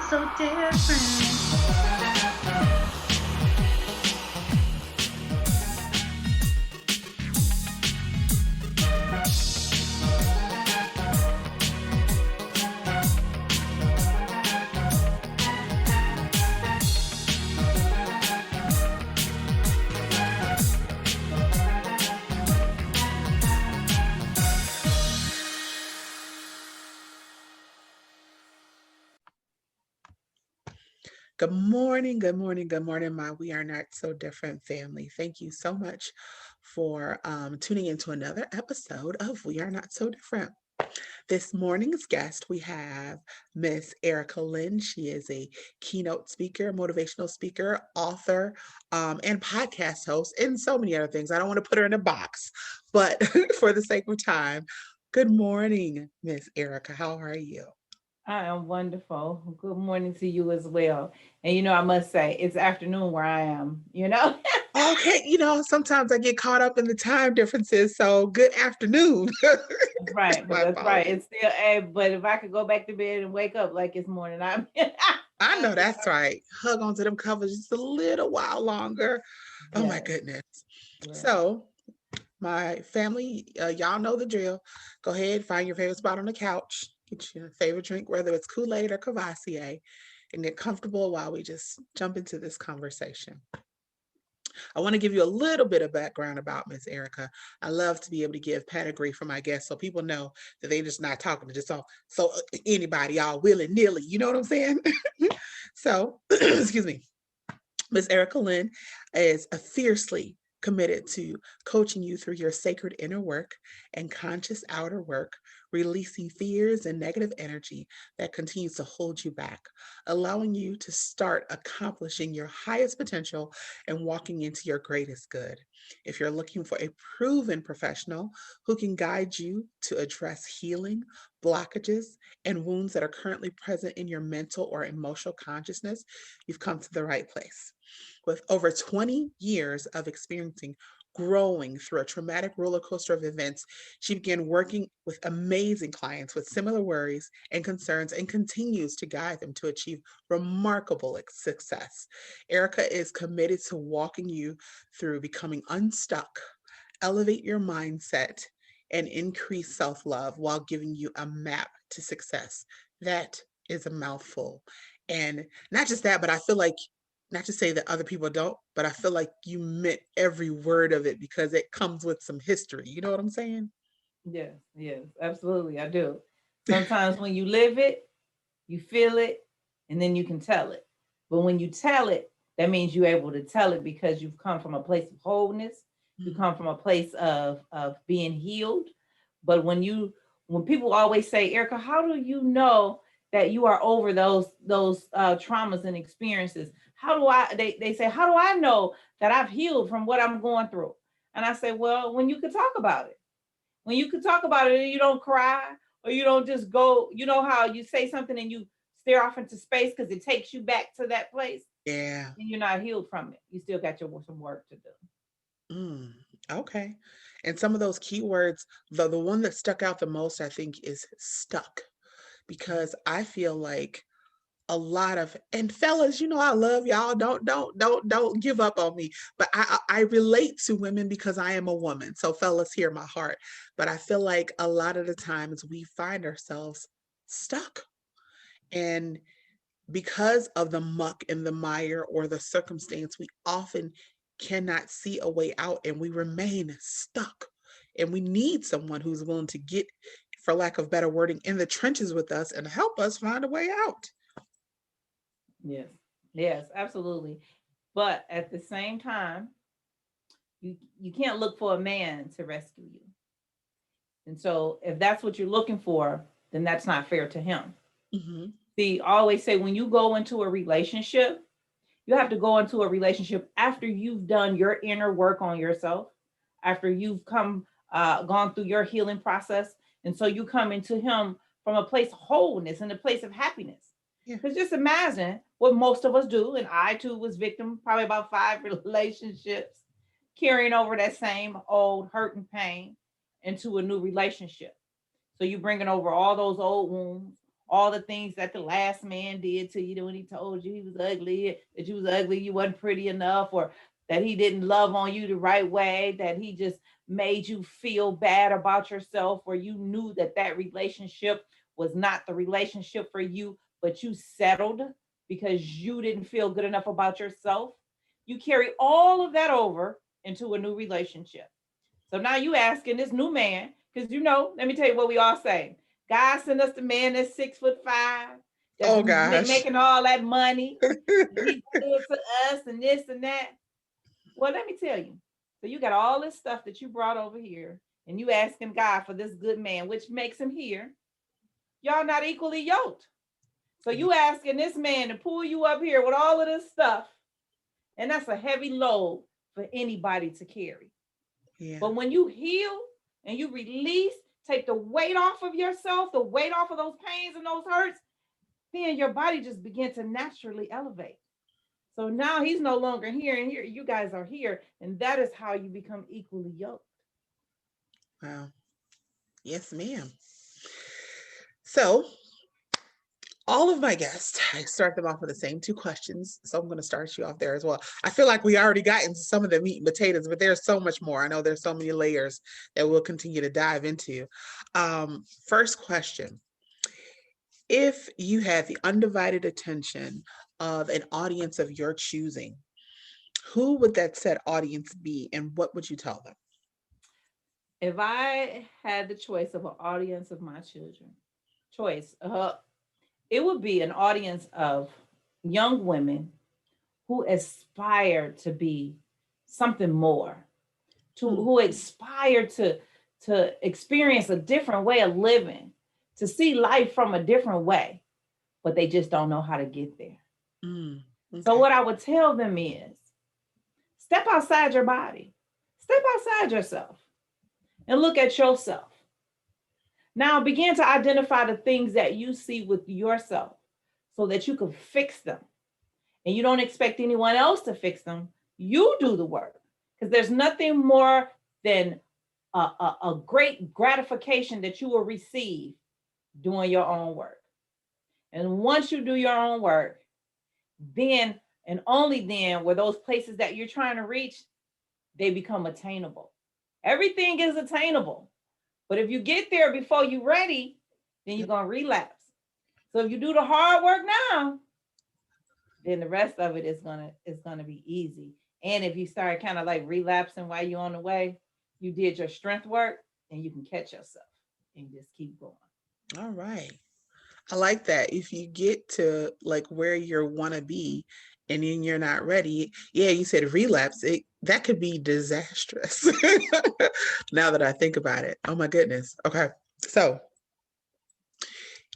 so different. Good morning, good morning, good morning, my We Are Not So Different family. Thank you so much for tuning into another episode of We Are Not So Different. This morning's guest, we have Miss Erica Lynn. She is a keynote speaker, motivational speaker, author, and podcast host, and so many other things. I don't want to put her in a box, but for the sake of time, good morning, Miss Erica. How are you? I am wonderful. Good morning to you as well. And I must say, it's afternoon where I am. Okay, sometimes I get caught up in the time differences, so good afternoon. That's right, but My that's right. apologies. It's still but if I could go back to bed and wake up like it's morning, I'm I I'll know be that's right. Hug onto them covers just a little while longer. Oh my yes, goodness. yes. So, my family, y'all know the drill. Go ahead, find your favorite spot on the couch, get your favorite drink, whether it's Kool-Aid or Cavassier, and get comfortable while we just jump into this conversation. I want to give you a little bit of background about Miss Erica. I love to be able to give pedigree for my guests so people know that they're just not talking to just anybody all willy nilly. You know what I'm saying? So, excuse me. Miss Erica Lynn is a fiercely committed to coaching you through your sacred inner work and conscious outer work, releasing fears and negative energy that continues to hold you back, allowing you to start accomplishing your highest potential and walking into your greatest good. If you're looking for a proven professional who can guide you to address healing, blockages, and wounds that are currently present in your mental or emotional consciousness, you've come to the right place. With over 20 years of experiencing growing through a traumatic roller coaster of events, she began working with amazing clients with similar worries and concerns and continues to guide them to achieve remarkable success. Erica is committed to walking you through becoming unstuck, elevate your mindset, and increase self love while giving you a map to success. That is a mouthful. And not just that, but I feel like, not to say that other people don't, but I feel like you meant every word of it because it comes with some history. You know what I'm saying? Yes, yes, absolutely. I do. Sometimes when you live it, you feel it, and then you can tell it. But when you tell it, that means you're able to tell it because you've come from a place of wholeness. You Mm. come from a place of being healed. But when people always say, Erica, how do you know that you are over those traumas and experiences? How do I they say, how do I know that I've healed from what I'm going through? And I say, well, when you could talk about it. When you could talk about it and you don't cry or you don't just go, you know how you say something and you stare off into space because it takes you back to that place Yeah. and you're not healed from it. You still got some work to do. Mm. Okay. And some of those keywords, the one that stuck out the most, I think, is stuck because I feel like a lot of, and fellas, I love y'all. Don't give up on me. But I relate to women because I am a woman. So fellas, hear my heart. But I feel like a lot of the times we find ourselves stuck. And because of the muck and the mire or the circumstance, we often cannot see a way out and we remain stuck. And we need someone who's willing to get, for lack of better wording, in the trenches with us and help us find a way out. Yes. Yes, absolutely. But at the same time, you can't look for a man to rescue you. And so if that's what you're looking for, then that's not fair to him. Hmm. See, I always say when you go into a relationship, you have to go into a relationship after you've done your inner work on yourself, after you've gone through your healing process. And so you come into him from a place of wholeness and a place of happiness. Yeah. Because just imagine what most of us do, and I too was victim, probably about 5 relationships, carrying over that same old hurt and pain into a new relationship. So you bringing over all those old wounds, all the things that the last man did to you when he told you he was ugly, that you was ugly, you wasn't pretty enough, or that he didn't love on you the right way, that he just made you feel bad about yourself, or you knew that that relationship was not the relationship for you, but you settled because you didn't feel good enough about yourself. You carry all of that over into a new relationship. So now you asking this new man, because let me tell you what we all say. God sent us the man that's 6'5", that's Oh gosh. making all that money. He's good to us and this and that. Well, let me tell you. So you got all this stuff that you brought over here, and you asking God for this good man, which makes him here. Y'all not equally yoked. So you asking this man to pull you up here with all of this stuff, and that's a heavy load for anybody to carry. Yeah. But when you heal and you release, take the weight off of yourself, the weight off of those pains and those hurts, then your body just begins to naturally elevate. So now he's no longer here, and here you guys are here, and that is how you become equally yoked. Wow. Yes, ma'am. So all of my guests, I start them off with the same two questions. So I'm going to start you off there as well. I feel like we already got into some of the meat and potatoes, but there's so much more. I know there's so many layers that we'll continue to dive into. First question. If you had the undivided attention of an audience of your choosing, who would that said audience be, and what would you tell them? If I had the choice of an audience of my children, it would be an audience of young women who aspire to be something more, who aspire to experience a different way of living, to see life from a different way, but they just don't know how to get there. Okay. So what I would tell them is, step outside your body, step outside yourself, and look at yourself. Now begin to identify the things that you see with yourself so that you can fix them. And you don't expect anyone else to fix them. You do the work, because there's nothing more than a great gratification that you will receive doing your own work. And once you do your own work, then and only then where those places that you're trying to reach, they become attainable. Everything is attainable. But if you get there before you're ready, then you're going to relapse. So if you do the hard work now, then the rest of it is gonna be easy. And if you start kind of like relapsing while you're on the way, you did your strength work, and you can catch yourself and just keep going. All right. I like that. If you get to like where you want to be and then you're not ready, yeah, you said relapse, that could be disastrous. Now that I think about it. Oh my goodness. Okay. So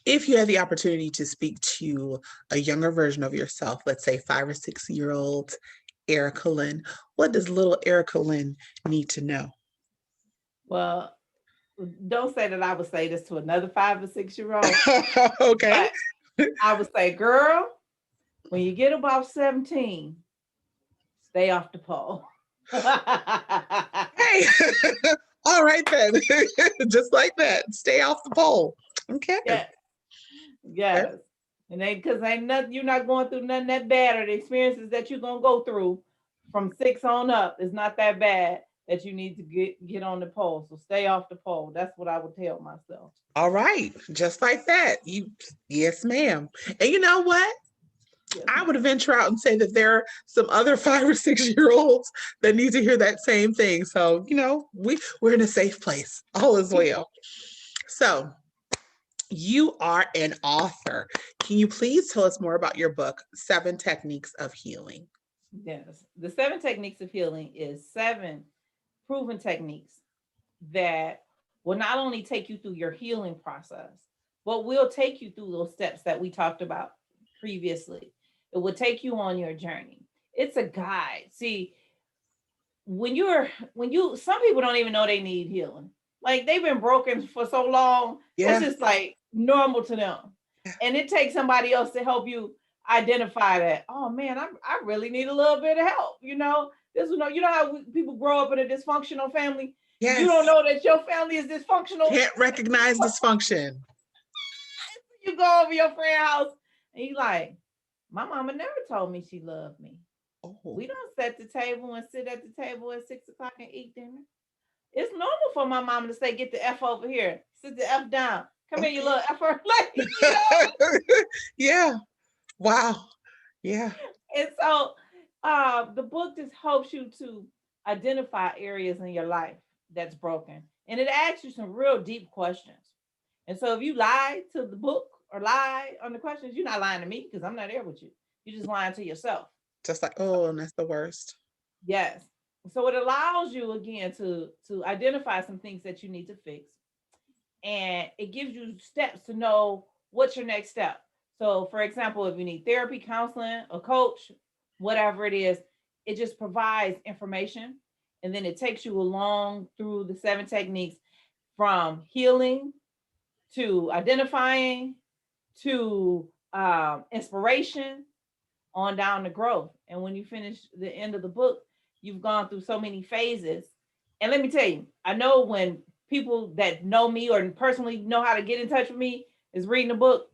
if you had the opportunity to speak to a younger version of yourself, let's say 5 or 6-year-old Erica Lynn, what does little Erica Lynn need to know? Well, don't say that I would say this to another 5 or 6-year-old. Okay. But I would say, girl, when you get about 17, stay off the pole. Hey, all right then. Just like that. Stay off the pole. Okay. Yes. Okay. And because ain't nothing, you're not going through nothing that bad, or the experiences that you're gonna go through from 6 on up is not that bad that you need to get on the pole. So stay off the pole. That's what I would tell myself. All right. Just like that. Yes, ma'am. And you know what? Yes, I would venture out and say that there are some other 5 or 6-year-olds that need to hear that same thing. So, we're in a safe place. All is well. So you are an author. Can you please tell us more about your book, 7 Techniques of Healing? Yes. The 7 Techniques of Healing is 7 proven techniques that will not only take you through your healing process, but will take you through those steps that we talked about previously. It will take you on your journey. It's a guide. See, some people don't even know they need healing. Like, they've been broken for so long. Yeah. It's just like normal to them. Yeah. And it takes somebody else to help you identify that, oh man, I really need a little bit of help. You know how people grow up in a dysfunctional family? Yes. You don't know that your family is dysfunctional. Can't recognize dysfunction. You go over your friend's house and you like, my mama never told me she loved me. Oh. We don't set the table and sit at the table at 6 o'clock and eat dinner. It's normal for my mama to say, get the F over here. Sit the F down. Come here, you little F. Like, you know? Yeah. Wow. Yeah. And so the book just helps you to identify areas in your life that's broken. And it asks you some real deep questions. And so if you lie to the book or lie on the questions, you're not lying to me because I'm not there with you. You're just lying to yourself. Just like, oh, and that's the worst. Yes. So it allows you again to identify some things that you need to fix. And it gives you steps to know what's your next step. So for example, if you need therapy, counseling, a coach, whatever it is, it just provides information. And then it takes you along through the 7 techniques from healing to identifying to inspiration on down to growth. And when you finish the end of the book, you've gone through so many phases. And let me tell you, I know when people that know me or personally know how to get in touch with me is reading the book,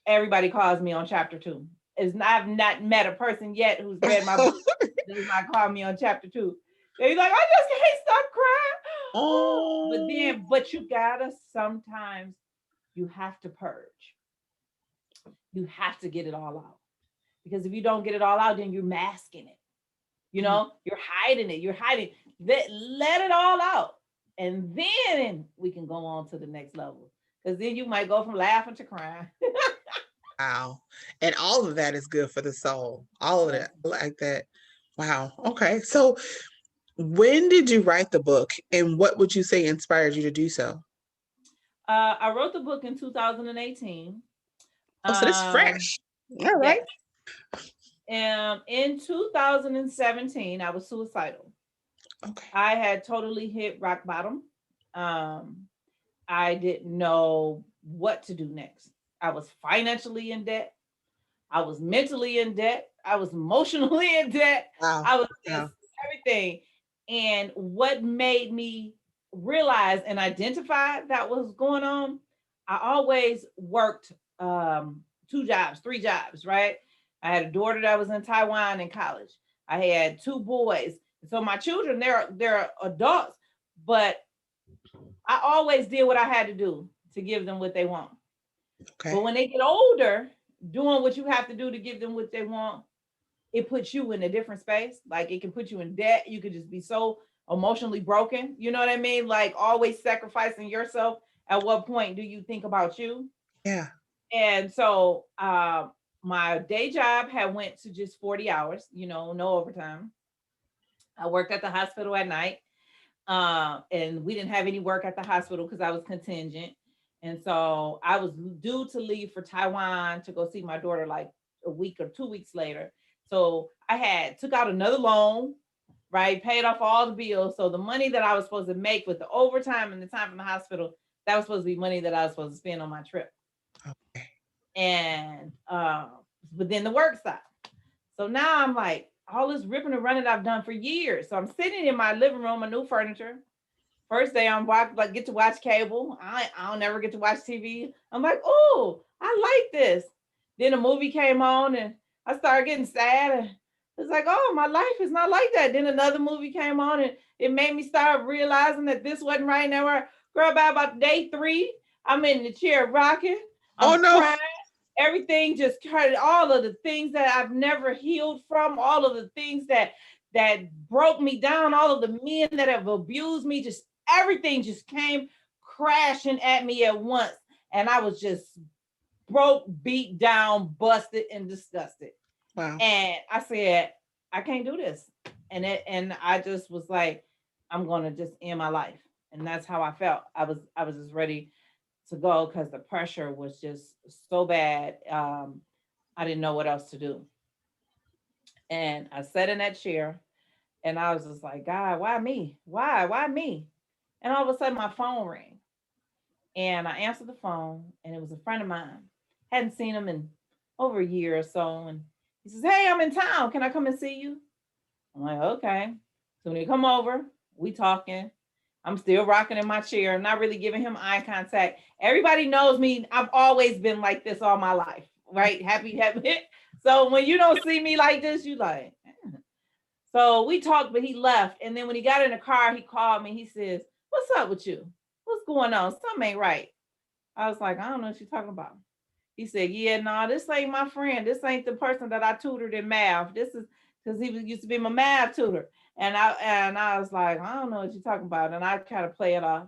everybody calls me on chapter 2. I've not met a person yet who's read my book that does not call me on chapter 2. They're like, I just can't stop crying. Oh. But you gotta sometimes you have to purge. You have to get it all out. Because if you don't get it all out, then you're masking it. You know, you're hiding it. You're hiding. Let it all out. And then we can go on to the next level. Because then you might go from laughing to crying. Wow. And all of that is good for the soul. All of that. Like that. Wow. Okay. So when did you write the book and what would you say inspired you to do so? I wrote the book in 2018. Oh, so this is fresh. All right. In 2017, I was suicidal. Okay. I had totally hit rock bottom. I didn't know what to do next. I was financially in debt. I was mentally in debt. I was emotionally in debt. Wow. I was just everything. And what made me realize and identify that was going on, I always worked 2 jobs, 3 jobs, right? I had a daughter that was in Taiwan in college. I had 2 boys. So my children, they're adults, but I always did what I had to do to give them what they want. Okay. But when they get older, doing what you have to do to give them what they want, it puts you in a different space. Like it can put you in debt. You could just be so emotionally broken. You know what I mean? Like always sacrificing yourself. At what point do you think about you? Yeah. And so my day job had went to just 40 hours, you know, no overtime. I worked at the hospital at night. And we didn't have any work at the hospital because I was contingent. And so I was due to leave for Taiwan to go see my daughter like a week or 2 weeks later. So I had took out another loan, right? Paid off all the bills. So the money that I was supposed to make with the overtime and the time from the hospital, that was supposed to be money that I was supposed to spend on my trip. Okay. And but then the work stopped. So now I'm like, all this ripping and running I've done for years. So I'm sitting in my living room, my new furniture. First day I'm like get to watch cable. I'll never get to watch TV. I'm like, oh, I like this. Then a movie came on and I started getting sad. And it's like, oh, my life is not like that. Then another movie came on and it made me start realizing that this wasn't right now. Girl, by about day 3, I'm in the chair rocking. I'm crying. Everything just kind of all of the things that I've never healed from, all of the things that broke me down, all of the men that have abused me, just everything just came crashing at me at once. And I was just broke, beat down, busted, and disgusted. Wow. And I said, I can't do this. And I just was like, I'm gonna just end my life. And that's how I felt. I was just ready to go because the pressure was just so bad. I didn't know what else to do. And I sat in that chair and I was just like, God, why me? Why me? And all of a sudden my phone rang and I answered the phone and it was a friend of mine. Hadn't seen him in over a year or so. And he says, hey, I'm in town. Can I come and see you? I'm like, okay. So when he come over, we talking. I'm still rocking in my chair. I'm not really giving him eye contact. Everybody knows me. I've always been like this all my life, right? Happy. So when you don't see me like this, you like. So we talked, but he left. And then when he got in the car, he called me. He says, "What's up with you? What's going on? Something ain't right." I was like, "I don't know what you're talking about." He said, "Yeah, no, this ain't my friend. This ain't the person that I tutored in math. This is because used to be my math tutor." And I was like, "I don't know what you're talking about." And I kind of play it off.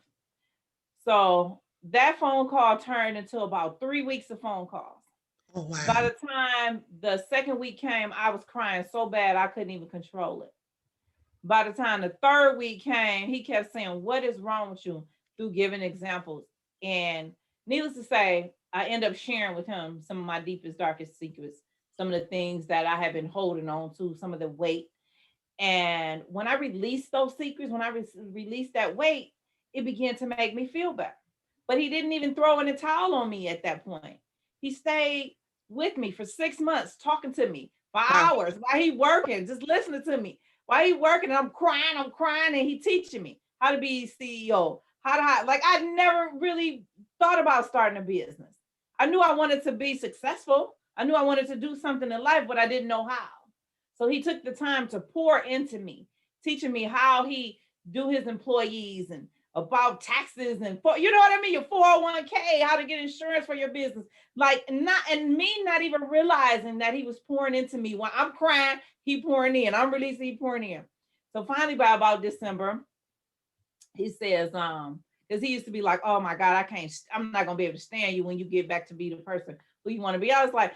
So that phone call turned into about 3 weeks of phone calls. Oh, wow. By the time the second week came, I was crying so bad I couldn't even control it. By the time the third week came, he kept saying, "What is wrong with you?" through giving examples. And needless to say, I end up sharing with him some of my deepest, darkest secrets, some of the things that I have been holding on to, some of the weight. And when I released those secrets, when I released that weight, it began to make me feel better. But he didn't even throw in a towel on me at that point. He stayed with me for 6 months, talking to me for Wow. hours while he working, just listening to me. While he working, I'm crying, and he teaching me how to be CEO, like I never really thought about starting a business. I knew I wanted to be successful. I knew I wanted to do something in life, but I didn't know how. So he took the time to pour into me, teaching me how he do his employees and about taxes and you know what I mean, your 401k, how to get insurance for your business. Like not even realizing that he was pouring into me. When I'm crying, he pouring in. I'm releasing, he pouring in. So finally by about December, he says, because he used to be like, "Oh my God, I'm not gonna be able to stand you when you get back to be the person who you want to be." I was like,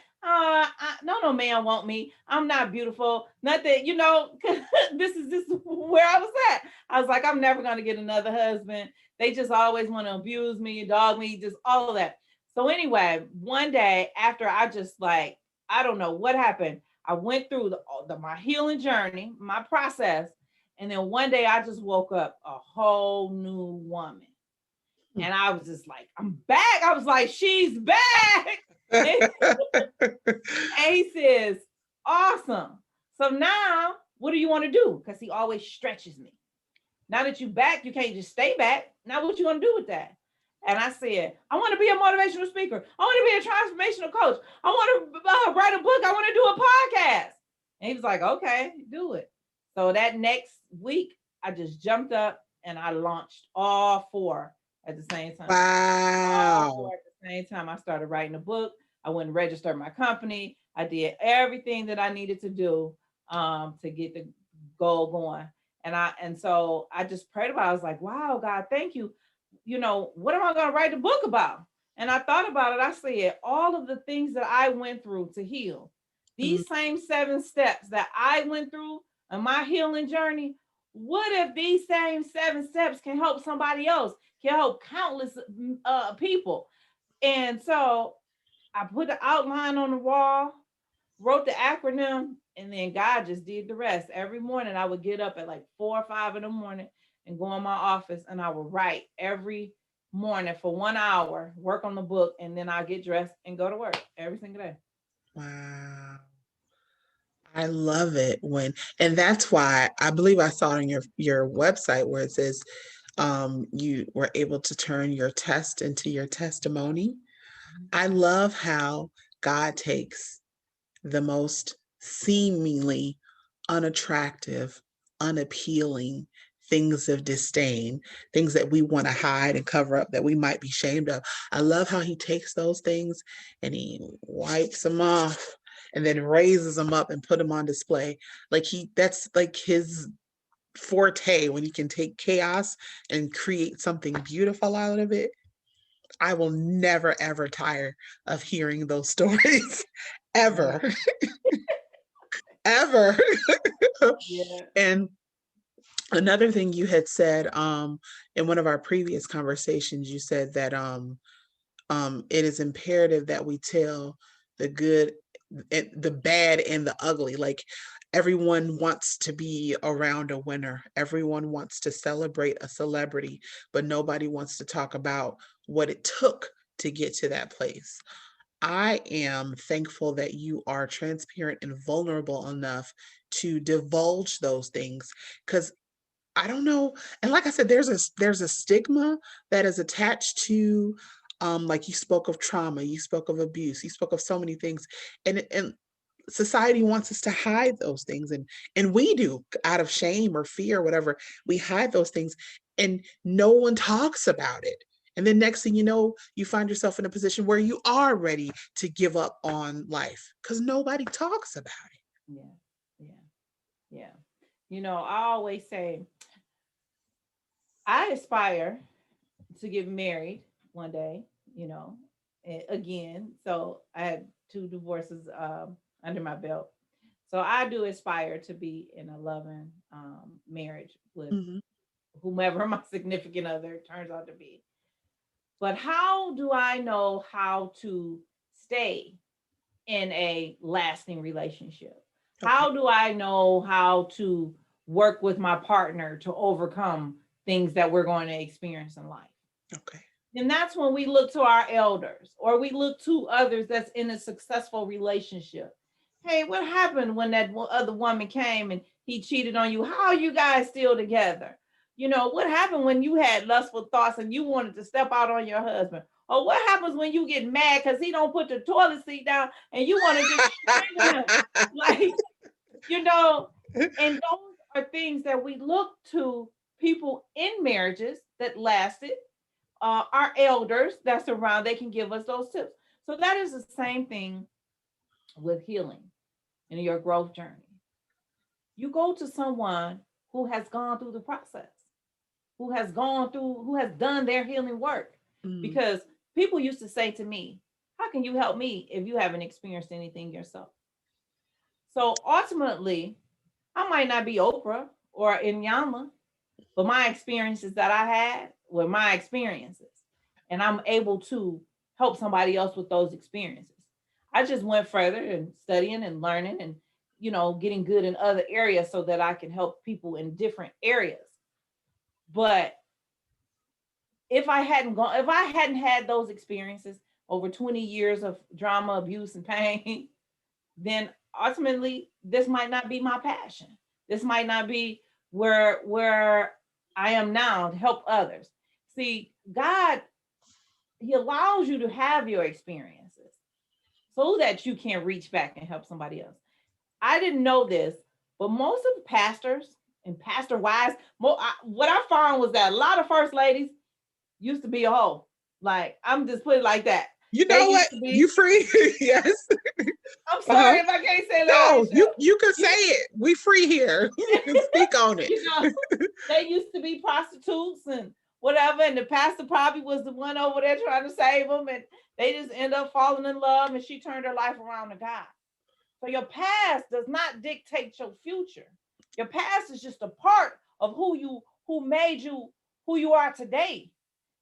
no man want me. I'm not beautiful. Not that, this is where I was at. I was like, I'm never gonna get another husband. They just always want to abuse me, dog me, just all of that. So anyway, one day after I just like, I don't know what happened. I went through my healing journey, my process. And then one day I just woke up a whole new woman. And I was just like, I'm back. I was like, she's back. And he says, awesome. So now what do you want to do? Because he always stretches me. Now that you're back, you can't just stay back. Now what you want to do with that? And I said, I want to be a motivational speaker. I want to be a transformational coach. I want to write a book. I want to do a podcast. And he was like, okay, do it. So that next week, I just jumped up and I launched all 4 at the same time. All 4 Wow. at the same time. I started writing a book. I went and registered my company. I did everything that I needed to do to get the goal going. And so I just prayed about it. I was like, wow, God, thank you. What am I going to write the book about? And I thought about it. I said, all of the things that I went through to heal, these same 7 steps that I went through in my healing journey, what if these same 7 steps can help somebody else, can help countless people? And so I put the outline on the wall, wrote the acronym, and then God just did the rest. Every morning I would get up at like 4 or 5 in the morning and go in my office, and I would write every morning for 1 hour, work on the book, and then I get dressed and go to work every single day. Wow. I love it and that's why I believe I saw it on your website where it says you were able to turn your test into your testimony. I love how God takes the most seemingly unattractive, unappealing things of disdain, things that we want to hide and cover up that we might be ashamed of. I love how he takes those things and he wipes them off and then raises them up and put them on display. That's like his forte, when he can take chaos and create something beautiful out of it. I will never ever tire of hearing those stories ever. Ever. Yeah. And another thing you had said in one of our previous conversations, you said that it is imperative that we tell the good, the bad, and the ugly. Like, everyone wants to be around a winner. Everyone wants to celebrate a celebrity, but nobody wants to talk about what it took to get to that place. I am thankful that you are transparent and vulnerable enough to divulge those things, because I don't know. And like I said, there's a stigma that is attached to, like you spoke of trauma, you spoke of abuse, you spoke of so many things, and society wants us to hide those things, and we do out of shame or fear or whatever. We hide those things, and no one talks about it. And then next thing you know, you find yourself in a position where you are ready to give up on life because nobody talks about it. Yeah, yeah, yeah. I always say I aspire to get married one day, again. So I had two divorces under my belt. So I do aspire to be in a loving marriage with Mhm. whomever my significant other turns out to be. But how do I know how to stay in a lasting relationship? Okay. How do I know how to work with my partner to overcome things that we're going to experience in life? Okay. And that's when we look to our elders or we look to others that's in a successful relationship. Hey, what happened when that other woman came and he cheated on you? How are you guys still together? What happened when you had lustful thoughts and you wanted to step out on your husband? Or what happens when you get mad because he don't put the toilet seat down and you want to just strangle him? Like, you know, and those are things that we look to people in marriages that lasted, our elders that's around, they can give us those tips. So that is the same thing with healing in your growth journey. You go to someone who has gone through the process, who has done their healing work. Mm. Because people used to say to me, how can you help me if you haven't experienced anything yourself? So ultimately, I might not be Oprah or Inyama, but my experiences that I had were my experiences. And I'm able to help somebody else with those experiences. I just went further and studying and learning and, getting good in other areas so that I can help people in different areas. But if I hadn't had those experiences over 20 years of drama, abuse, and pain, then ultimately this might not be my passion. This might not be where I am now to help others. See, God, He allows you to have your experiences so that you can reach back and help somebody else. I didn't know this, but most of the pastors and pastor wives, what I found was that a lot of first ladies used to be a hoe. Like, I'm just putting it like that. You They know what? used to You be. free? Yes. I'm Uh-huh. sorry if I can't say that, No, Michelle. you can say You, it. We free here. You can speak on it. you know, they used to be prostitutes and whatever, and the pastor probably was the one over there trying to save them, and they just end up falling in love, and she turned her life around to God. So your past does not dictate your future. Your past is just a part of who made you who you are today.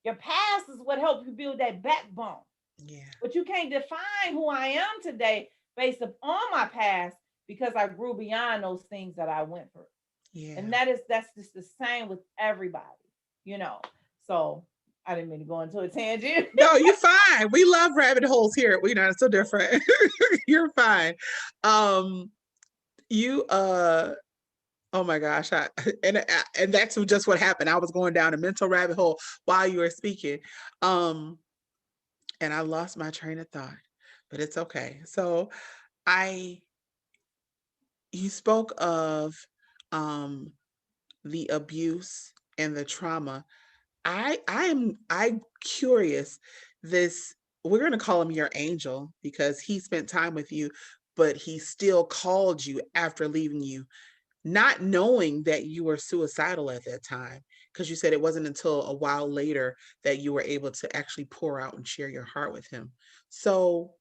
Your past is what helped you build that backbone. Yeah. But you can't define who I am today based upon my past because I grew beyond those things that I went through. And Yeah. that's just the same with everybody, you know. So I didn't mean to go into a tangent. No, you're fine. We love rabbit holes here. We know it's so different. You're fine. Um, you oh my gosh, and that's just what happened. I was going down a mental rabbit hole while you were speaking. Um, and I lost my train of thought, but it's okay. So I you spoke of um the abuse and the trauma. I'm curious. This we're gonna call him your angel because he spent time with you, but he still called you after leaving you, not knowing that you were suicidal at that time. Because you said it wasn't until a while later that you were able to actually pour out and share your heart with him. So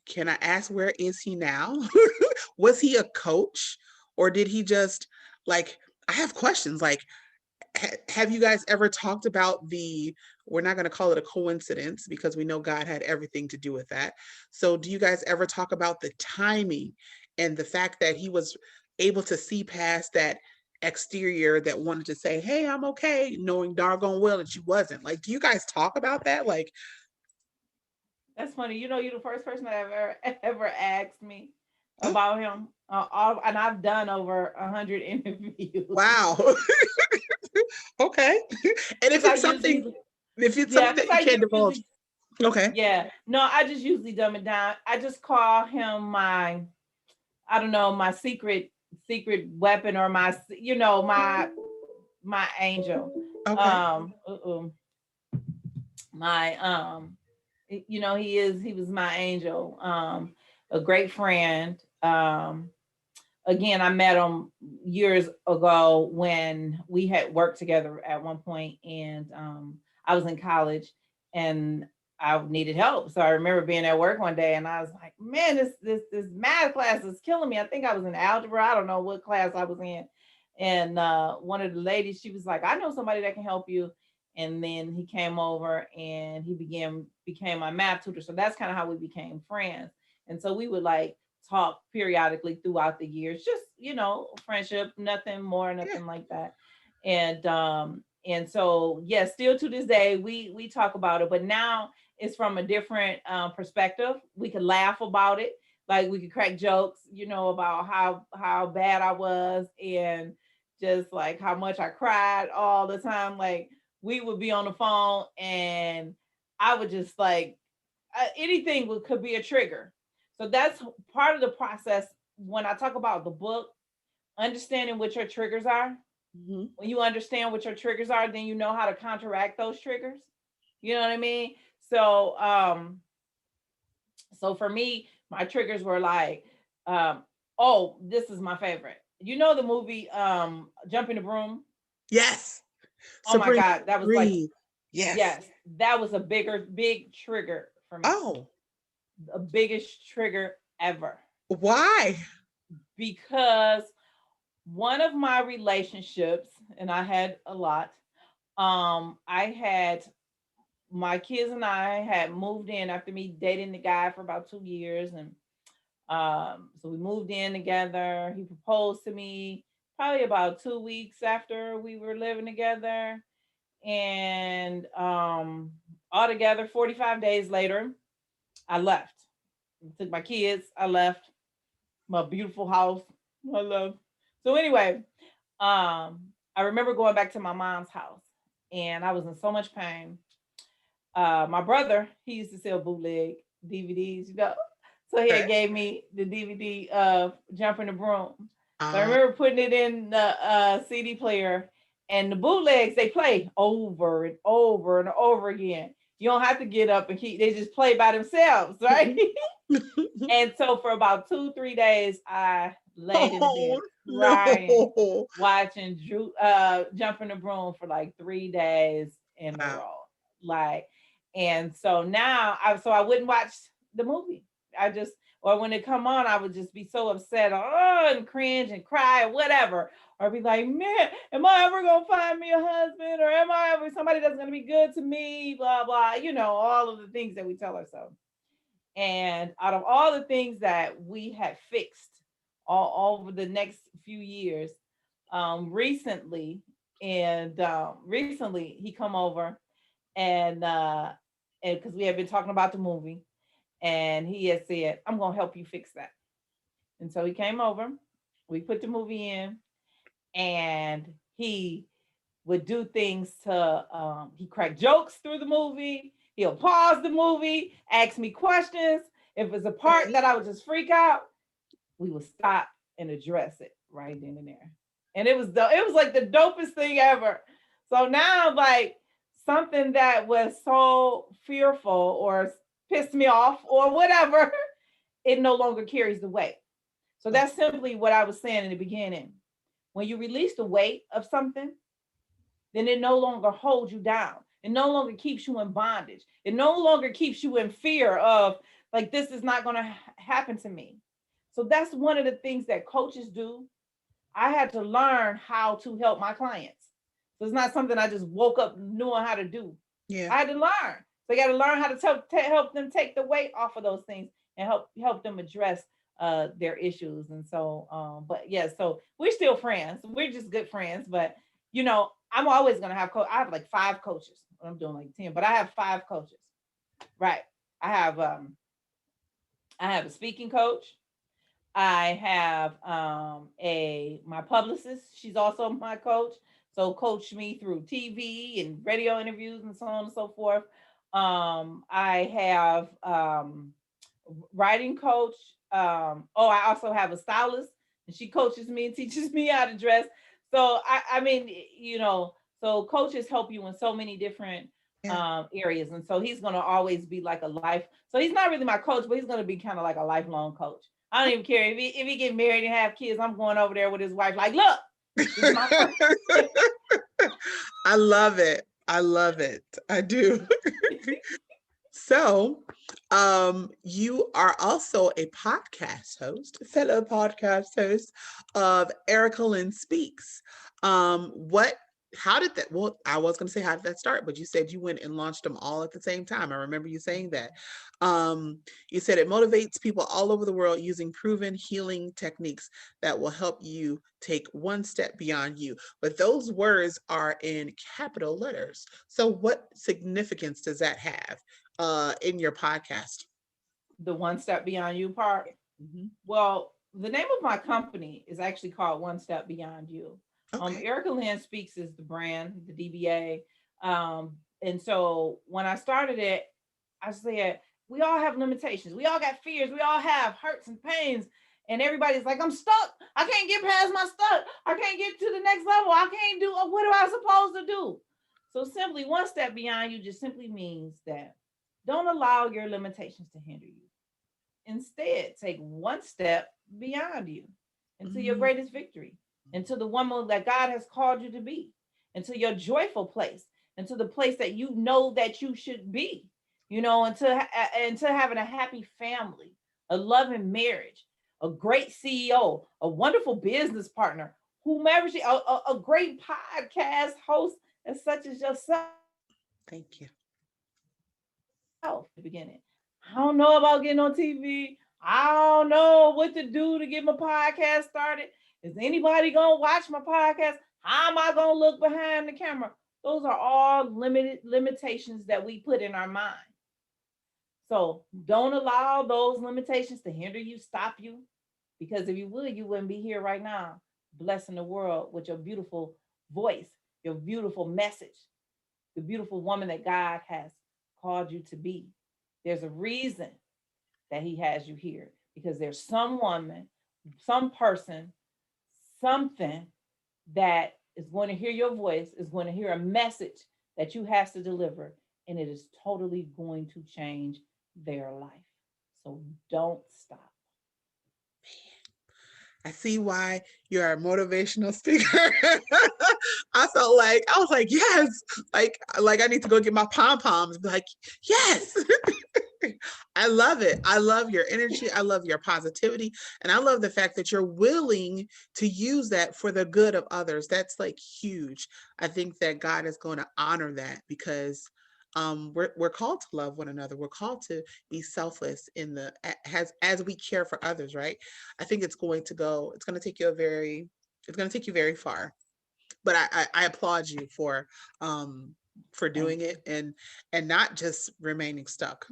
can I ask, where is he now? Was he a coach, or did he just, like, I have questions like, have you guys ever talked about we're not going to call it a coincidence because we know God had everything to do with that. So do you guys ever talk about the timing and the fact that he was able to see past that exterior that wanted to say, hey, I'm okay, knowing doggone well that you wasn't? Like, do you guys talk about that? That's funny. You're the first person that ever ever asked me Oh, about him. And I've done over 100 interviews. wow. Okay. And Because I usually, if it's yeah, something because that you I can't divulge, usually, okay. yeah, no, I just usually dumb it down. I just call him my, I don't know, my secret weapon, or my, my angel. Okay. My he was my angel, a great friend. Again, I met him years ago when we had worked together at one point, and I was in college and I needed help. So I remember being at work one day and I was like, man, this math class is killing me. I think I was in algebra. I don't know what class I was in. And one of the ladies, she was like, I know somebody that can help you. And then he came over and he became my math tutor. So that's kind of how we became friends. And so we would like talk periodically throughout the years, just friendship, nothing more, Yeah. nothing like that. And so yeah, still to this day we talk about it, but now it's from a different perspective. We could laugh about it, like we could crack jokes, about how bad I was, and just like how much I cried all the time. Like we would be on the phone and I would just like anything could be a trigger. So that's part of the process when I talk about the book, understanding what your triggers are. Mhm. When you understand what your triggers are, then you know how to counteract those triggers. You know what I mean? So for me, my triggers were like, oh, this is my favorite. You know the movie Jumping the Broom? Yes. Oh my Sabrina, God, that was like, breathe. Yes. yes, that was a big trigger for me. Oh, The biggest trigger ever. why? Because one of my relationships, and I had a lot, I had my kids and I had moved in after me dating the guy for about 2 years. And so we moved in together. He proposed to me probably about 2 weeks after we were living together. And altogether, 45 days later, I left. Took my kids, I left my beautiful house. I love. So anyway, I remember going back to my mom's house and I was in so much pain. My brother, he used to sell bootleg DVDs, So he Okay. had gave me the DVD of Jumping the Broom. So I Uh, remember putting it in the CD player, and the bootlegs they play over and over and over again. You don't have to get up and keep; they just play by themselves, right? And so for about 2, 3 days, I laid in the bed oh crying, no. watching Drew Jumping the Broom for like 3 days in a Wow. row. Like, and so now I wouldn't watch the movie. I just, or when it come on, I would just be so upset, and cringe and cry or whatever. Or be like, man, am I ever gonna find me a husband? Or am I ever somebody that's gonna be good to me? Blah blah, all of the things that we tell ourselves. And out of all the things that we had fixed all over the next few years, recently, and recently he come over and because we had been talking about the movie, and he had said, I'm gonna help you fix that. And so he came over, we put the movie in, and he would do things to he cracked jokes through the movie. He'll pause the movie, ask me questions. If it's a part Okay. that I would just freak out, we would stop and address it right then and there. And it was like the dopest thing ever. So now like something that was so fearful or pissed me off or whatever, it no longer carries the weight. So that's simply what I was saying in the beginning. When you release the weight of something, then it no longer holds you down. It no longer keeps you in bondage. It no longer keeps you in fear of like this is not going to happen to me. So that's one of the things that coaches do. I had to learn how to help my clients. So it's not something I just woke up knowing how to do. Yeah. I had to learn. So you got to learn how to help them take the weight off of those things and help them address their issues. And so, but yeah, so we're still friends. We're just good friends. But I'm always gonna have I have like 5 coaches. I'm doing like 10, but I have 5 coaches. Right. I have I have a speaking coach. I have my publicist. She's also my coach. So coach me through TV and radio interviews and so on and so forth. I have writing coach. I also have a stylist, and she coaches me and teaches me how to dress. So I mean, so coaches help you in so many different Yeah. areas, and so he's gonna always be like a life. So he's not really my coach, but he's gonna be kind of like a lifelong coach. I don't even care if he get married and have kids. I'm going over there with his wife. Like, look, this is my friend. I love it. I love it. I do. So, you are also a podcast host, fellow podcast host of Erica Lynn Speaks. What, how did that, well, I was going to say, how did that start? But you said you went and launched them all at the same time. I remember you saying that. You said it motivates people all over the world using proven healing techniques that will help you take one step beyond you. But those words are in capital letters. So, what significance does that have in your podcast? The one step beyond you part. Mhm. Well, the name of my company is actually called One Step Beyond You. Okay. Erica Lynn Speaks is the brand, the DBA. And so when I started it, I said, we all have limitations. We all got fears. We all have hurts and pains. And everybody's like, I'm stuck. I can't get past my stuck. I can't get to the next level. I can't do, what am I supposed to do? So simply one step beyond you just simply means that don't allow your limitations to hinder you. Instead, take one step beyond you into your Mm. greatest victory, into the woman that God has called you to be, into your joyful place, into the place that you know that you should be, into having a happy family, a loving marriage, a great CEO, a wonderful business partner, whomever a great podcast host as such as yourself. Thank you. The beginning. I don't know about getting on TV. I don't know what to do to get my podcast started. Is anybody gonna watch my podcast? How am I gonna look behind the camera? Those are all limited limitations that we put in our mind. So don't allow those limitations to hinder you, stop you, because if you would, you wouldn't be here right now, blessing the world with your beautiful voice, your beautiful message, the beautiful woman that God has called you to be. There's a reason that he has you here because there's some woman, some person, something that is going to hear your voice, is going to hear a message that you have to deliver, and it is totally going to change their life. So don't stop. I see why you're a motivational speaker. I felt like I was like, yes, like I need to go get my pom poms. Like, yes. I love it. I love your energy. I love your positivity. And I love the fact that you're willing to use that for the good of others. That's like huge. I think that God is going to honor that because we're called to love one another. We're called to be selfless in the as we care for others, right? I think it's going to take you it's going to take you very far. But I applaud you for Thank doing you. it and not just remaining stuck.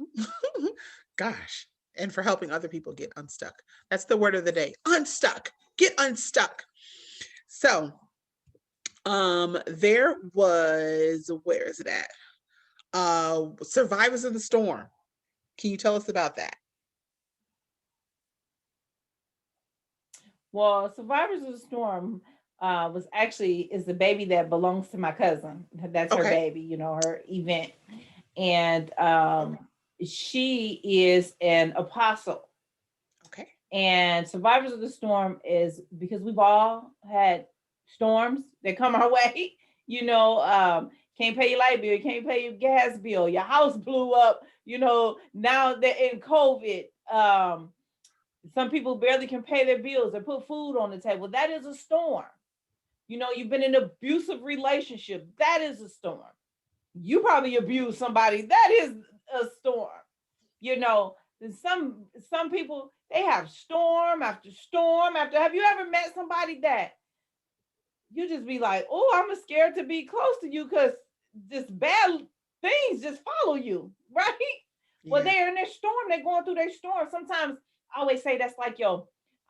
Gosh, and for helping other people get unstuck. That's the word of the day. Unstuck. Get unstuck. So, there was, where is it at? Survivors of the Storm. Can you tell us about that? Well, Survivors of the Storm is the baby that belongs to my cousin. That's her Okay. baby, her event. And she is an apostle. Okay. And Survivors of the Storm is because we've all had storms that come our way. Can't pay your light bill, can't pay your gas bill, your house blew up. Now that in COVID, some people barely can pay their bills or put food on the table. That is a storm. You've been in an abusive relationship. That is a storm. You probably abused somebody. That is a storm. Some people, they have storm after storm after. Have you ever met somebody that you just be like, oh, I'm scared to be close to you because just bad things just follow you, right? Well, Yeah. they're in their storm. They're going through their storm. Sometimes I always say that's like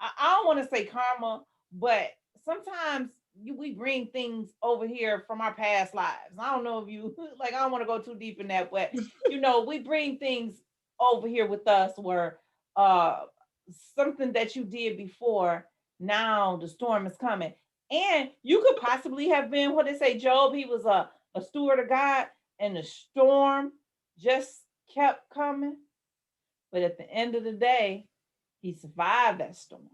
I don't want to say karma, but sometimes we bring things over here from our past lives. I don't know if you like, I don't want to go too deep in that, but we bring things over here with us where uh something that you did before, now the storm is coming. And you could possibly have been what they say, Job, he was a steward of God, and the storm just kept coming. But at the end of the day, he survived that storm.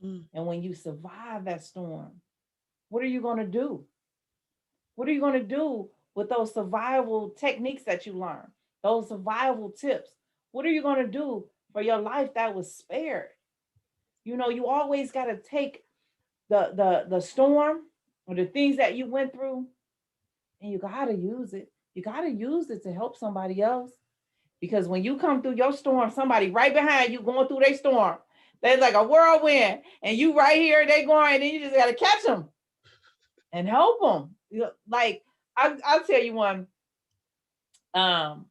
Mm. And when you survive that storm, what are you going to do? What are you going to do with those survival techniques that you learn? Those survival tips? What are you going to do for your life that was spared? You always got to take the storm or the things that you went through, and you got to use it. You got to use it to help somebody else. Because when you come through your storm, somebody right behind you going through their storm, they're like a whirlwind, and you right here, they going, and then you just got to catch them and help them. Like I'll tell you one. Um,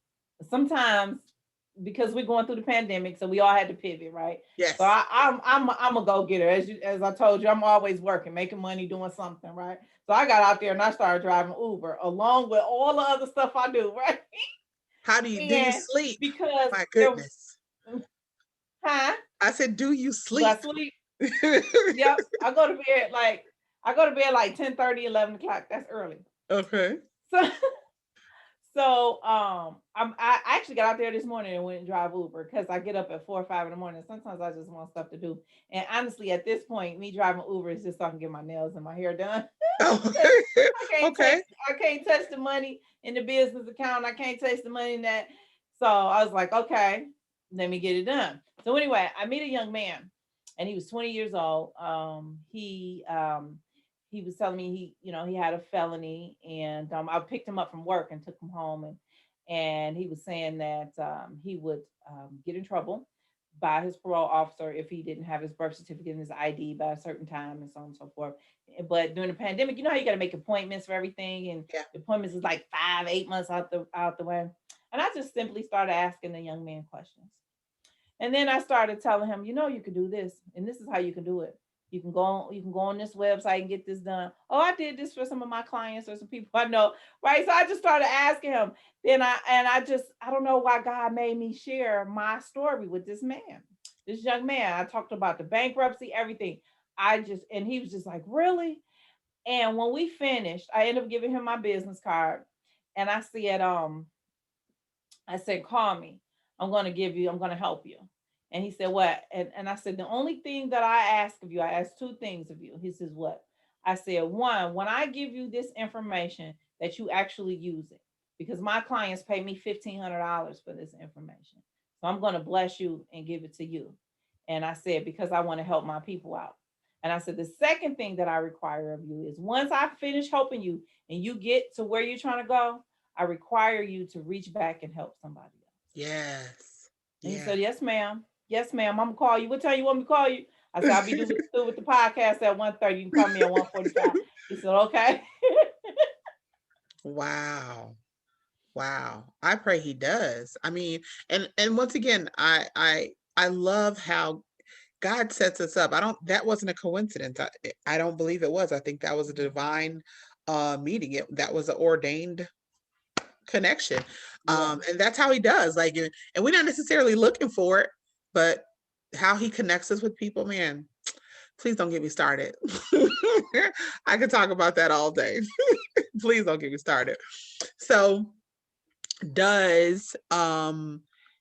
Sometimes because we're going through the pandemic, so we all had to pivot, right? Yes. So I'm a go getter, as I told you. I'm always working, making money, doing something, right? So I got out there and I started driving Uber along with all the other stuff I do, right? How do you And sleep? because My there was, goodness. huh? I said, do you Do sleep? I sleep? Yep. I go to bed like 10:30, 11 o'clock. That's early. Okay. So I actually got out there this morning and went and drive Uber because I get up at 4 or 5 in the morning. Sometimes I just want stuff to do. And honestly, at this point, me driving Uber is just so I can get my nails and my hair done. Oh, okay. I can't touch the money in the business account. I can't touch the money in that. So I was like, okay, let me get it done. So anyway, I meet a young man, and he was 20 years old. He was telling me he had a felony, and I picked him up from work and took him home, and he was saying that he would get in trouble by his parole officer if he didn't have his birth certificate and his ID by a certain time, and so on and so forth. But during the pandemic, you know how you got to make appointments for everything, and Yeah. the appointments is like 5-8 months out the way. And I just simply started asking the young man questions. And then I started telling him, you can do this, and this is how you can do it. You can go on this website and get this done. Oh, I did this for some of my clients or some people I know, right? So I just started asking him. Then I don't know why God made me share my story with this man, this young man. I talked about the bankruptcy, everything. And he was just like, really? And when we finished, I ended up giving him my business card, and I said, call me. I'm going to help you. And he said, what? And I said, the only thing that I ask of you, I asked two things of you. He says, what? I said, one, when I give you this information, that you actually use it, because my clients pay me $1,500 for this information. So I'm going to bless you and give it to you. And I said, because I want to help my people out. And I said, the second thing that I require of you is once I finish helping you and you get to where you're trying to go, I require you to reach back and help somebody else. Yes. And he Yeah. said, yes, ma'am. Yes, ma'am. I'm going to call you. What time you want me to call you? I said, I'll be through with the podcast at 1:30. You can call me at 1:45. He said, okay. Wow. Wow. I pray he does. I mean, and once again, I love how God sets us up. That wasn't a coincidence. I don't believe it was. I think that was a divine meeting. That was an ordained connection. Yeah. And that's how he does. Like, and we're not necessarily looking for it, but how he connects us with people, man. Please don't get me started. I could talk about that all day. Please don't get me started. So, does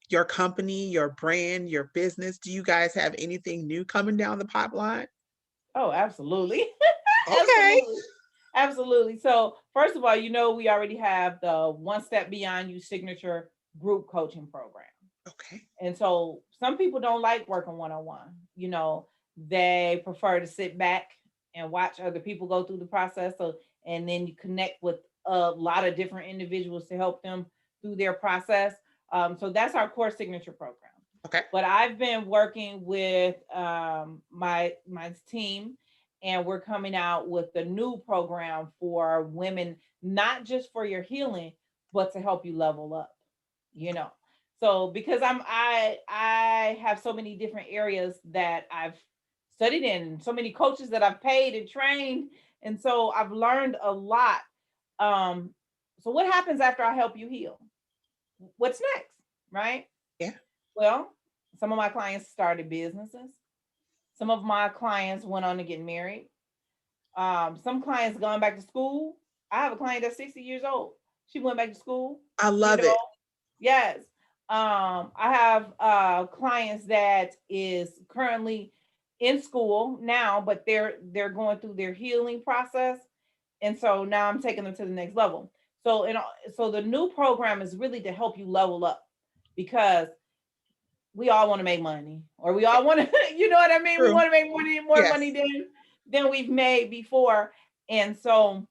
your company, your brand, your business, do you guys have anything new coming down the pipeline? Oh, absolutely. Okay. Absolutely. So first of all, we already have the One Step Beyond You signature group coaching program. Okay. And so some people don't like working one-on-one. They prefer to sit back and watch other people go through the process. And then you connect with a lot of different individuals to help them through their process. So that's our core signature program. Okay. But I've been working with my team, and we're coming out with a new program for women, not just for your healing, but to help you level up. So because I have so many different areas that I've studied in, so many coaches that I've paid and trained. And so I've learned a lot. So what happens after I help you heal? What's next? Right? Yeah. Well, some of my clients started businesses. Some of my clients went on to get married. Some clients going back to school. I have a client that's 60 years old. She went back to school. I You love know, it. yes. I have clients that is currently in school now, but they're going through their healing process, and so now I'm taking them to the next level. So so the new program is really to help you level up, because we all want to make money, or we all want to, you know what I mean? We True. want to make more money Yes. than we've made before. And so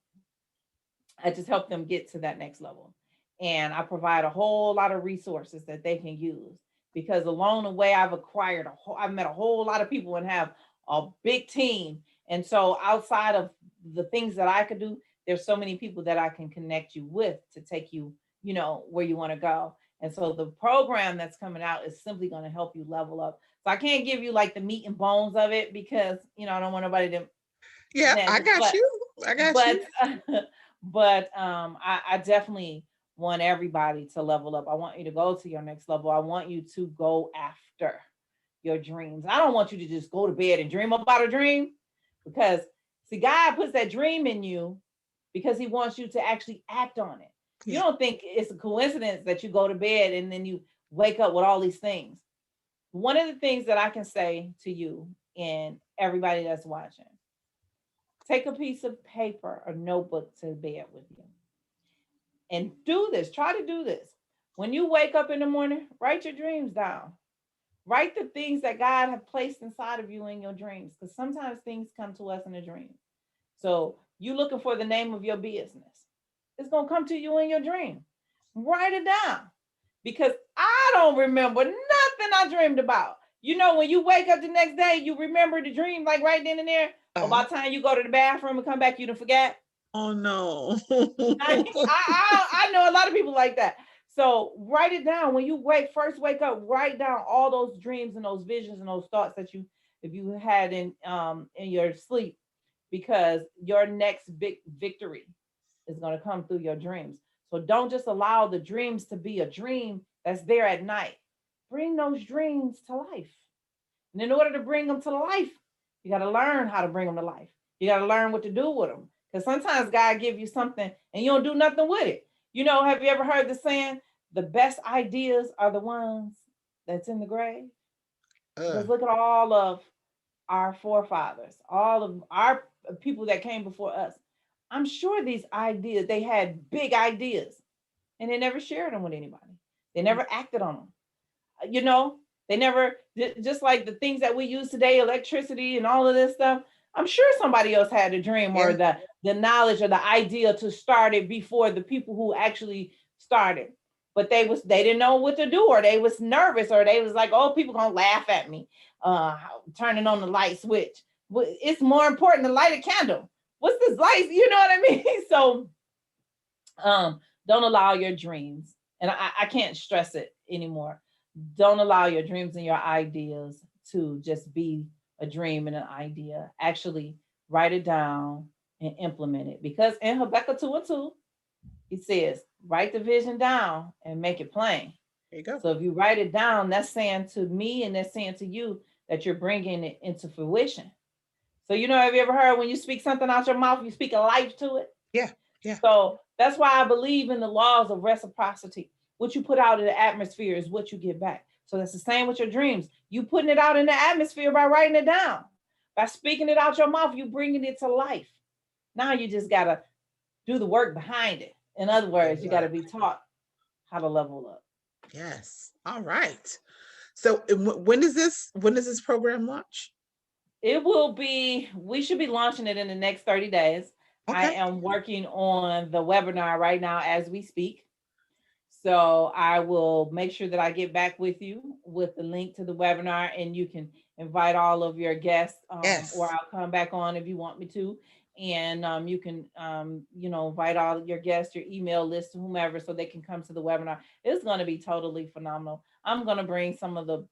I just help them get to that next level. And I provide a whole lot of resources that they can use, because along the way I've met a whole lot of people and have a big team. And so outside of the things that I could do, there's so many people that I can connect you with to take you, where you want to go. And so the program that's coming out is simply going to help you level up. So I can't give you like the meat and bones of it, because, I don't want nobody to, Yeah, I got but you. I got but you. I definitely want everybody to level up. I want you to go to your next level. I want you to go after your dreams. I don't want you to just go to bed and dream about a dream, because see, God puts that dream in you because he wants you to actually act on it. You Yeah. don't think it's a coincidence that you go to bed and then you wake up with all these things. One of the things that I can say to you and everybody that's watching, take a piece of paper or notebook to bed with you and do this. Try to do this. When you wake up in the morning, write your dreams down. Write the things that God have placed inside of you in your dreams, because sometimes things come to us in a dream. So you looking for the name of your business, it's going to come to you in your dream. Write it down, because I don't remember nothing I dreamed about. When you wake up the next day, you remember the dream like right then and there. But by the time you go to the bathroom and come back, you don't forget. Oh no. I know a lot of people like that. So write it down. When you first wake up, write down all those dreams and those visions and those thoughts that if you had in your sleep, because your next big victory is going to come through your dreams. So don't just allow the dreams to be a dream that's there at night. Bring those dreams to life. And in order to bring them to life, you got to learn how to bring them to life. You got to learn what to do with them. Because sometimes God give you something and you don't do nothing with it. Have you ever heard the saying, the best ideas are the ones that's in the grave? Because look at all of our forefathers, all of our people that came before us. I'm sure these ideas, they had big ideas and they never shared them with anybody. They never acted on them. They never, just like the things that we use today, electricity and all of this stuff. I'm sure somebody else had a dream or the knowledge or the idea to start it before the people who actually started. But they didn't know what to do, or they was nervous, or they was like, oh, people gonna laugh at me turning on the light switch. It's more important to light a candle. What's this light? You know what I mean? So don't allow your dreams, and I can't stress it anymore. Don't allow your dreams and your ideas to just be a dream and an idea. Actually write it down and implement it, because in Habakkuk 2:2, he says, write the vision down and make it plain. There you go. So if you write it down, that's saying to me and that's saying to you that you're bringing it into fruition. So, have you ever heard when you speak something out your mouth, you speak a life to it? Yeah. Yeah. So that's why I believe in the laws of reciprocity. What you put out in the atmosphere is what you get back. So that's the same with your dreams. You putting it out in the atmosphere by writing it down. By speaking it out your mouth, you bringing it to life. Now you just got to do the work behind it. In other words, you got to be taught how to level up. Yes. All right. So when does this program launch? It will be, we should be launching it in the next 30 days. Okay. I am working on the webinar right now as we speak. So I will make sure that I get back with you with the link to the webinar, and you can invite all of your guests, Yes. or I'll come back on if you want me to. And you can, invite all your guests, your email list, whomever, so they can come to the webinar. It's going to be totally phenomenal. I'm going to bring some of the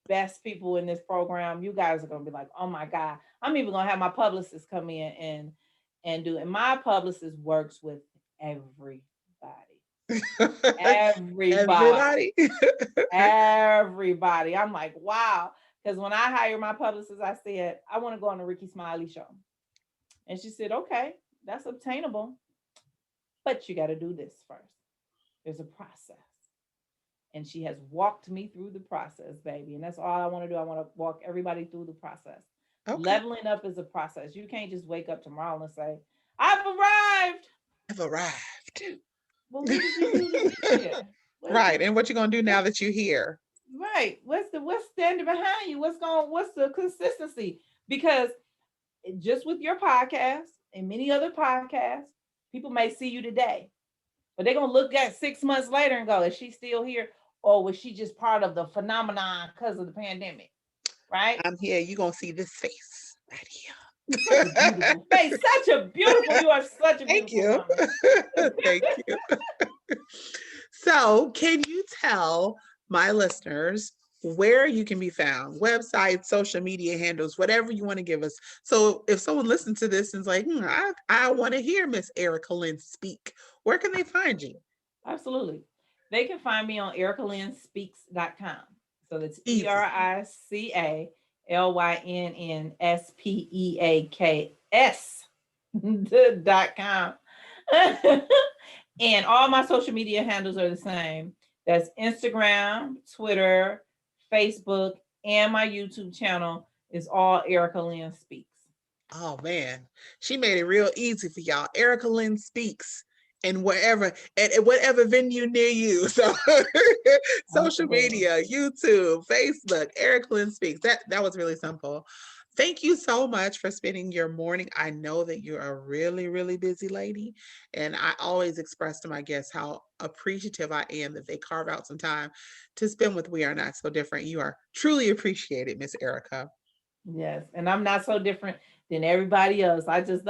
best people in this program. You guys are gonna be like, oh my God. I'm even gonna have my publicist come in and do it. And my publicist works with everybody. Everybody. Everybody. Everybody. I'm like, wow. Because when I hired my publicist, I said, I want to go on the Ricky Smiley show. And she said, okay, that's obtainable. But you got to do this first. There's a process. And she has walked me through the process, baby. And that's all I want to do. I want to walk everybody through the process. Okay. Leveling up is a process. You can't just wake up tomorrow and say, I've arrived. I've arrived. Well, what did you do to get here? Right. And what you gonna do now that you're here? Right. What's standing behind you? What's the consistency? Because just with your podcast and many other podcasts, people may see you today, but they're gonna look at 6 months later and go, is she still here? Or was she just part of the phenomenon because of the pandemic? Right? I'm here. You're gonna see this face right here. Such a beautiful face. Such a beautiful, you are such a beautiful woman. Thank you. So can you tell my listeners where you can be found? Websites, social media handles, whatever you want to give us. So if someone listens to this and is like, I want to hear Miss Erica Lynn speak, where can they find you? Absolutely. They can find me on ericalynnspeaks.com. So that's Ericalynnspeaks.com. And all my social media handles are the same. That's Instagram, Twitter, Facebook, and my YouTube channel is all Erica Lynn Speaks. Oh man, she made it real easy for y'all. Erica Lynn Speaks. And wherever, at whatever venue near you. So social media, YouTube, Facebook, Erica Lynn Speaks. That was really simple. Thank you so much for spending your morning. I know that you're a really, really busy lady. And I always express to my guests how appreciative I am that they carve out some time to spend with We Are Not So Different. You are truly appreciated, Miss Erica. Yes. And I'm not so different than everybody else. I just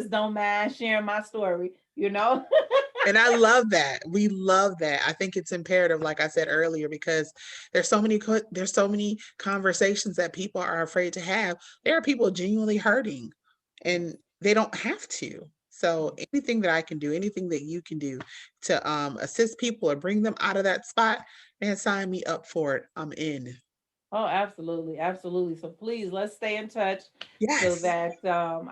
don't mind sharing my story, you know? And I love that. We love that. I think it's imperative, like I said earlier, because there's so many conversations that people are afraid to have. There are people genuinely hurting and they don't have to. So anything that I can do, anything that you can do to assist people or bring them out of that spot, man, sign me up for it. I'm in. Oh, absolutely. Absolutely. So please, let's stay in touch. Yes. So that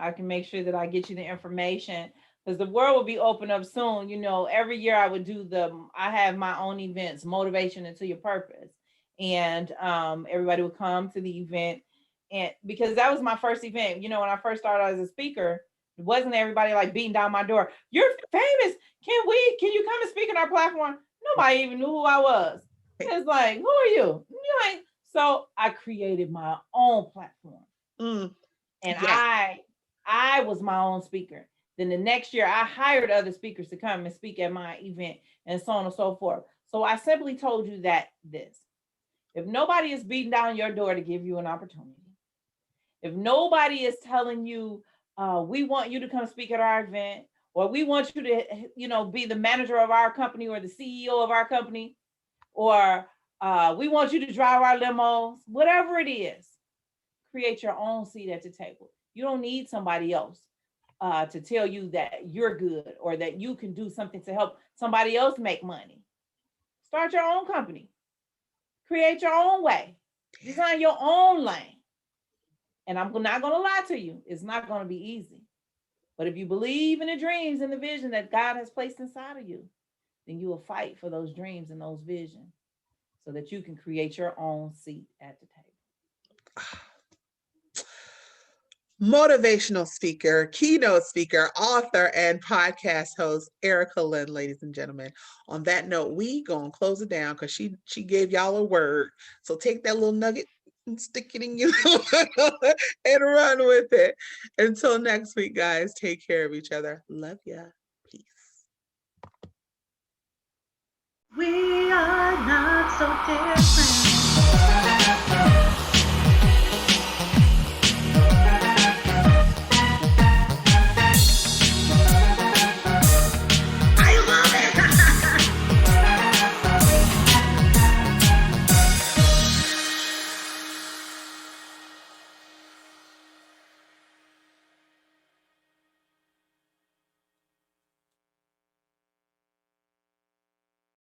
I can make sure that I get you the information, because the world will be open up soon. You know, every year I would I have my own events, Motivation into Your Purpose. And everybody would come to the event. And because that was my first event, you know, when I first started as a speaker, it wasn't everybody like beating down my door. You're famous. Can you come and speak on our platform? Nobody even knew who I was. It's like, who are you? You ain't. So I created my own platform. And yeah. I was my own speaker. Then the next year I hired other speakers to come and speak at my event and so on and so forth. So I simply told you that if nobody is beating down your door to give you an opportunity, if nobody is telling you, we want you to come speak at our event, or we want you to, you know, be the manager of our company or the CEO of our company, or we want you to drive our limos, whatever it is, create your own seat at the table. You don't need somebody else to tell you that you're good or that you can do something to help somebody else make money. Start your own company. Create your own way. Design your own lane. And I'm not going to lie to you. It's not going to be easy. But if you believe in the dreams and the vision that God has placed inside of you, then you will fight for those dreams and those visions, so that you can create your own seat at the table. Motivational speaker, keynote speaker, author, and podcast host, Erica Lynn, ladies and gentlemen. On that note, we gonna close it down because she gave y'all a word. So take that little nugget and stick it in you and run with it. Until next week, guys, take care of each other. Love ya. Peace. We are not so different.